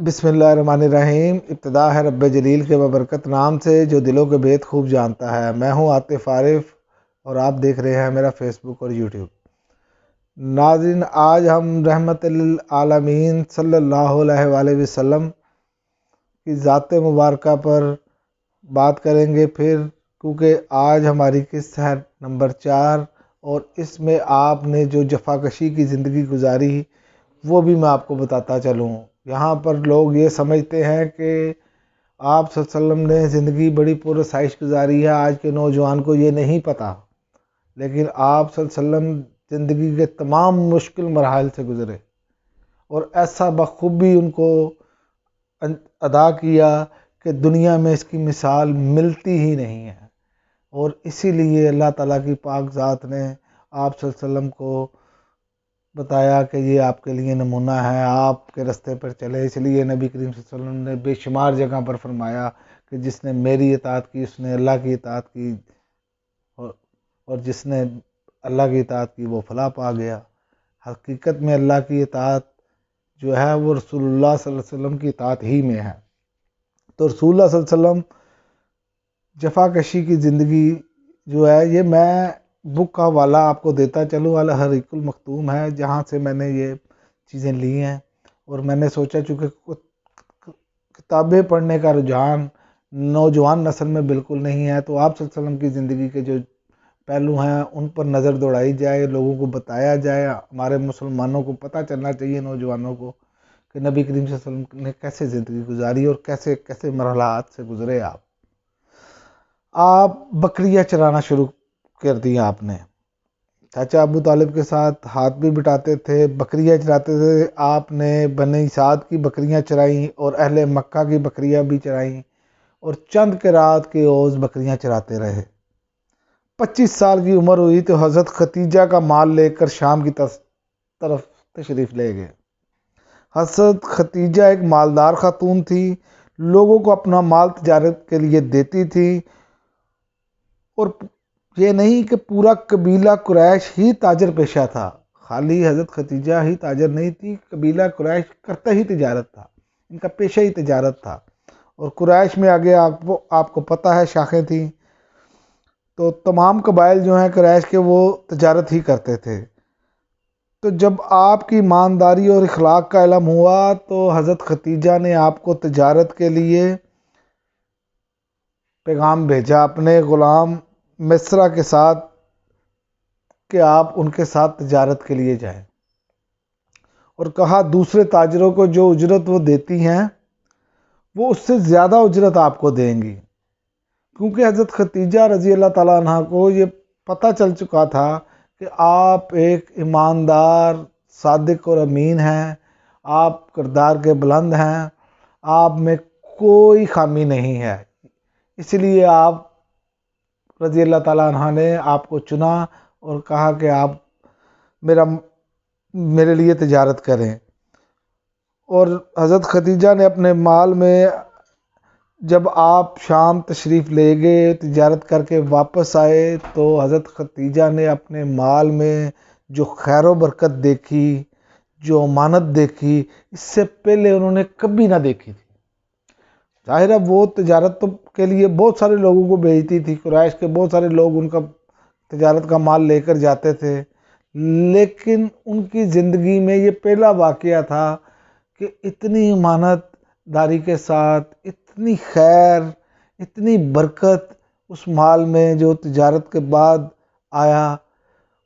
بسم اللہ الرحمن الرحیم۔ ابتدا ہے رب جلیل کے ببرکت نام سے جو دلوں کے بھید خوب جانتا ہے۔ میں ہوں عاطف عارف اور آپ دیکھ رہے ہیں میرا فیس بک اور یوٹیوب۔ ناظرین، آج ہم رحمت للعالمین صلی اللہ علیہ وآلہ وسلم کی ذات مبارکہ پر بات کریں گے کیونکہ آج ہماری قسط ہے نمبر 4 اور اس میں آپ نے جو جفاکشی کی زندگی گزاری وہ بھی میں آپ کو بتاتا چلوں۔ یہاں پر لوگ یہ سمجھتے ہیں کہ آپ صلی اللہ علیہ وسلم نے زندگی بڑی پرآسائش گزاری ہے، آج کے نوجوان کو یہ نہیں پتہ، لیکن آپ صلی اللہ علیہ وسلم زندگی کے تمام مشکل مراحل سے گزرے اور ایسا بخوبی ان کو ادا کیا کہ دنیا میں اس کی مثال ملتی ہی نہیں ہے، اور اسی لیے اللہ تعالیٰ کی پاک ذات نے آپ صلی اللہ علیہ وسلم کو بتایا کہ یہ آپ کے لیے نمونہ ہے، آپ کے رستے پر چلے۔ اس لیے نبی کریم صلی اللہ علیہ وسلم نے بے شمار جگہ پر فرمایا کہ جس نے میری اطاعت کی اس نے اللہ کی اطاعت کی، اور جس نے اللہ کی اطاعت کی وہ فلاح پا گیا۔ حقیقت میں اللہ کی اطاعت جو ہے وہ رسول اللہ صلی اللہ علیہ وسلم کی اطاعت ہی میں ہے۔ تو رسول اللہ صلی اللہ علیہ وسلم جفاکشی کی زندگی جو ہے، یہ میں بک کا حوالہ آپ کو دیتا چلوں، الحریق المختوم ہے جہاں سے میں نے یہ چیزیں لی ہیں، اور میں نے سوچا چونکہ کتابیں پڑھنے کا رجحان نوجوان نسل میں بالکل نہیں ہے، تو آپ صلی اللہ علیہ وسلم کی زندگی کے جو پہلو ہیں ان پر نظر دوڑائی جائے، لوگوں کو بتایا جائے، ہمارے مسلمانوں کو پتہ چلنا چاہیے، نوجوانوں کو، کہ نبی کریم صلی اللہ علیہ وسلم نے کیسے زندگی گزاری اور کیسے کیسے مرحلات سے گزرے۔ آپ بکریاں چرانا شروع کر دیا آپ نے، چاچا ابو طالب کے ساتھ ہاتھ بھی بٹاتے تھے، بکریاں چراتے تھے۔ آپ نے بنی سعد کی بکریاں چرائیں اور اہل مکہ کی بکریاں بھی چرائیں، اور چند کے رات کے اوز بکریاں چراتے رہے۔ 25 سال کی عمر ہوئی تو حضرت ختیجہ کا مال لے کر شام کی طرف تشریف لے گئے۔ حضرت ختیجہ ایک مالدار خاتون تھی، لوگوں کو اپنا مال تجارت کے لیے دیتی تھی، اور یہ نہیں کہ پورا قبیلہ قریش ہی تاجر پیشہ تھا، خالی حضرت ختیجہ ہی تاجر نہیں تھی، قبیلہ قریش کرتا ہی تجارت تھا، ان کا پیشہ ہی تجارت تھا، اور قریش میں آگے آپ کو پتہ ہے شاخیں تھیں، تو تمام قبائل جو ہیں قریش کے وہ تجارت ہی کرتے تھے۔ تو جب آپ کی ایمانداری اور اخلاق کا علم ہوا تو حضرت ختیجہ نے آپ کو تجارت کے لیے پیغام بھیجا اپنے غلام مصرع کے ساتھ کہ آپ ان کے ساتھ تجارت کے لیے جائیں، اور کہا دوسرے تاجروں کو جو اجرت وہ دیتی ہیں وہ اس سے زیادہ اجرت آپ کو دیں گی، کیونکہ حضرت ختیجہ رضی اللہ تعالیٰ عنہ کو یہ پتہ چل چکا تھا کہ آپ ایک ایماندار، صادق اور امین ہیں، آپ کردار کے بلند ہیں، آپ میں کوئی خامی نہیں ہے، اس لیے آپ رضی اللہ تعالیٰ عنہ نے آپ کو چنا اور کہا کہ آپ میرے لیے تجارت کریں۔ اور حضرت ختیجہ نے اپنے مال میں، جب آپ شام تشریف لے گئے تجارت کر کے واپس آئے، تو حضرت ختیجہ نے اپنے مال میں جو خیر و برکت دیکھی، جو امانت دیکھی، اس سے پہلے انہوں نے کبھی نہ دیکھی تھی۔ ظاہر ہے وہ تجارت کے لیے بہت سارے لوگوں کو بھیجتی تھی، قریش کے بہت سارے لوگ ان کا تجارت کا مال لے کر جاتے تھے، لیکن ان کی زندگی میں یہ پہلا واقعہ تھا کہ اتنی امانت داری کے ساتھ اتنی خیر، اتنی برکت اس مال میں جو تجارت کے بعد آیا،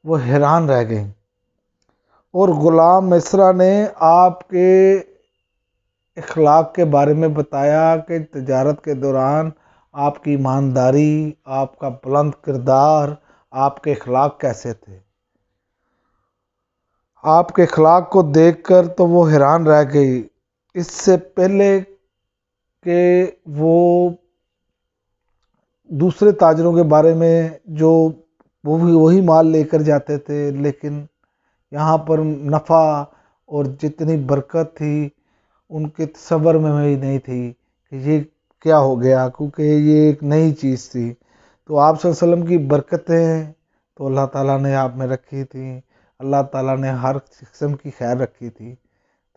وہ حیران رہ گئیں۔ اور غلام مصرع نے آپ کے اخلاق کے بارے میں بتایا کہ تجارت کے دوران آپ کی ایمانداری، آپ کا بلند کردار، آپ کے اخلاق کیسے تھے۔ آپ کے اخلاق کو دیکھ کر تو وہ حیران رہ گئی، اس سے پہلے کہ وہ دوسرے تاجروں کے بارے میں جو وہی مال لے کر جاتے تھے، لیکن یہاں پر نفع اور جتنی برکت تھی ان کے تصور میں بھی نہیں تھی کہ یہ کیا ہو گیا، کیونکہ یہ ایک نئی چیز تھی۔ تو آپ صلی اللہ علیہ وسلم کی برکتیں تو اللہ تعالیٰ نے آپ میں رکھی تھیں، اللہ تعالیٰ نے ہر قسم کی خیر رکھی تھی،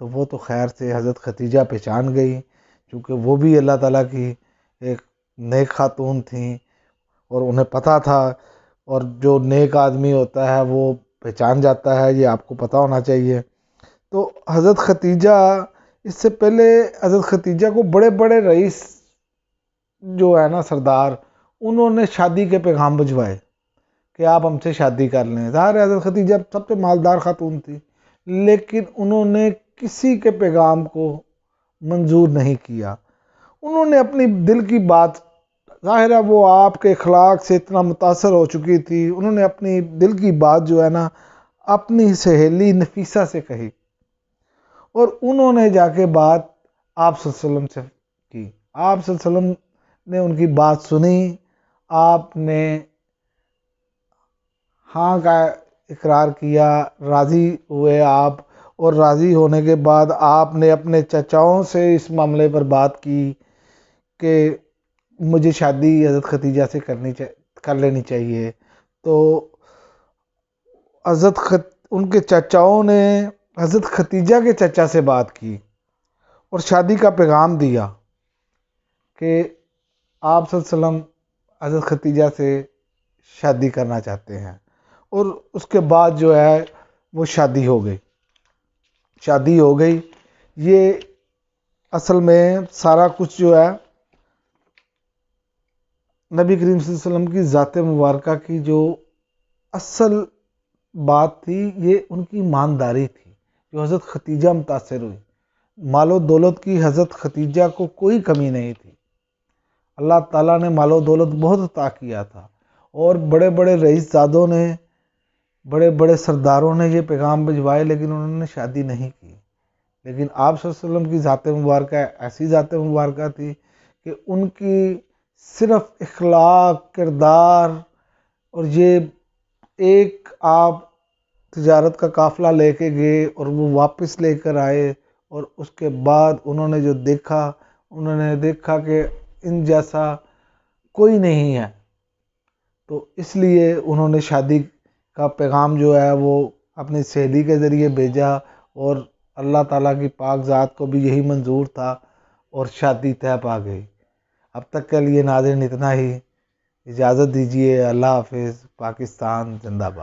تو وہ تو خیر سے حضرت ختیجہ پہچان گئی، چونکہ وہ بھی اللہ تعالیٰ کی ایک نیک خاتون تھیں اور انہیں پتہ تھا، اور جو نیک آدمی ہوتا ہے وہ پہچان جاتا ہے، یہ آپ کو پتہ ہونا چاہیے۔ تو حضرت ختیجہ، اس سے پہلے حضرت ختیجہ کو بڑے بڑے رئیس جو ہے نا سردار، انہوں نے شادی کے پیغام بھجوائے کہ آپ ہم سے شادی کر لیں۔ ظاہر ہے حضرت ختیجہ سب سے مالدار خاتون تھی، لیکن انہوں نے کسی کے پیغام کو منظور نہیں کیا۔ انہوں نے اپنی دل کی بات، ظاہر ہے وہ آپ کے اخلاق سے اتنا متاثر ہو چکی تھی، انہوں نے اپنی دل کی بات جو ہے نا اپنی سہیلی نفیسہ سے کہی، اور انہوں نے جا کے بات آپ صلی اللہ علیہ وسلم سے کی۔ آپ صلی اللہ علیہ وسلم نے ان کی بات سنی، آپ نے ہاں کا اقرار کیا، راضی ہوئے آپ، اور راضی ہونے کے بعد آپ نے اپنے چچاؤں سے اس معاملے پر بات کی کہ مجھے شادی حضرت ختیجہ سے کر لینی چاہیے۔ تو ان کے چچاؤں نے حضرت ختیجہ کے چچا سے بات کی اور شادی کا پیغام دیا کہ آپ صلی اللہ علیہ وسلم حضرت ختیجہ سے شادی کرنا چاہتے ہیں، اور اس کے بعد جو ہے وہ شادی ہو گئی۔ یہ اصل میں سارا کچھ جو ہے نبی کریم صلی اللہ علیہ وسلم کی ذات مبارکہ کی جو اصل بات تھی، یہ ان کی ایمانداری تھی جو حضرت ختیجہ متاثر ہوئی۔ مال و دولت کی حضرت ختیجہ کو کوئی کمی نہیں تھی، اللہ تعالیٰ نے مال و دولت بہت عطا کیا تھا، اور بڑے بڑے رئیس زادوں نے، بڑے بڑے سرداروں نے یہ پیغام بھجوائے، لیکن انہوں نے شادی نہیں کی۔ لیکن آپ صلی اللہ علیہ وسلم کی ذات مبارکہ ایسی ذات مبارکہ تھی کہ ان کی صرف اخلاق، کردار، اور یہ ایک آپ تجارت کا قافلہ لے کے گئے اور وہ واپس لے کر آئے، اور اس کے بعد انہوں نے جو دیکھا، انہوں نے دیکھا کہ ان جیسا کوئی نہیں ہے، تو اس لیے انہوں نے شادی کا پیغام جو ہے وہ اپنی سہیلی کے ذریعے بھیجا، اور اللہ تعالیٰ کی پاک ذات کو بھی یہی منظور تھا، اور شادی طے پا گئی۔ اب تک کے لیے ناظرین اتنا ہی، اجازت دیجیے، اللہ حافظ، پاکستان زندہ باد۔